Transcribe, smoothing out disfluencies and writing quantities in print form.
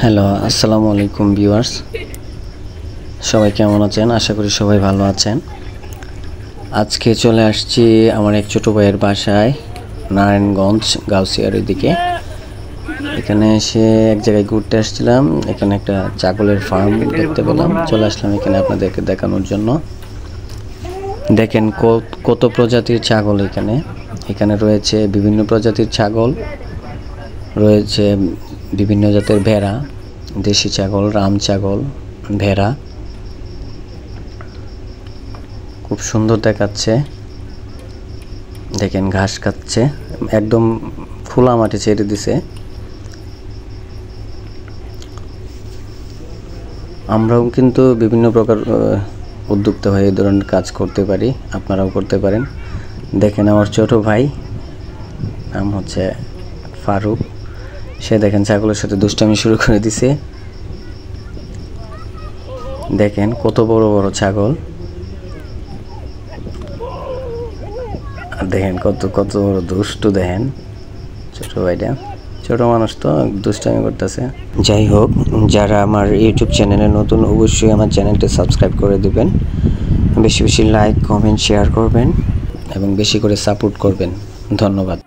Hello, আসসালামু আলাইকুম viewers. সবাই কেমন আছেন? আশা করি সবাই ভালো আছেন। আজকে চলে আসছি আমার এক ছোটো ভাইয়ের বাসায়, নারায়ণগঞ্জ গাউসিয়ার দিকে। এখানে এসে এক জায়গায় ঘুরতে আসছিলাম। এখানে একটা ছাগলের ফার্ম দেখতে পেলাম, চলে আসলাম এখানে আপনাদেরকে দেখানোর জন্য। দেখেন কত প্রজাতির ছাগল এখানে রয়েছে বিভিন্ন প্রজাতির ছাগল, রয়েছে বিভিন্ন জাতের ভেড়া, দেশি ছাগল, রাম ছাগল, ভেড়া। খুব সুন্দর দেখাচ্ছে। দেখেন ঘাস খাচ্ছে, একদম খোলা মাঠে ছেড়ে দিছে। আমরাও কিন্তু বিভিন্ন প্রকার উদ্যোক্তা হয়ে এই ধরনের কাজ করতে পারি, আপনারাও করতে পারেন। দেখেন আমার ছোট ভাই, নাম হচ্ছে ফারুক, সে দেখেন ছাগলের সাথে দুষ্টামি শুরু করে দিছে। দেখেন কত বড় বড় ছাগল, আর দেখেন কত বড় দুষ্টু। দেখেন ছোট ভাইটা, ছোট মানুষ তো দুষ্টামি করতেছে। যাই হোক, যারা আমার ইউটিউব চ্যানেলে নতুন অবশ্যই আমার চ্যানেলটি সাবস্ক্রাইব করে দিবেন, বেশি বেশি লাইক, কমেন্ট, শেয়ার করবেন এবং বেশি করে সাপোর্ট করবেন। ধন্যবাদ।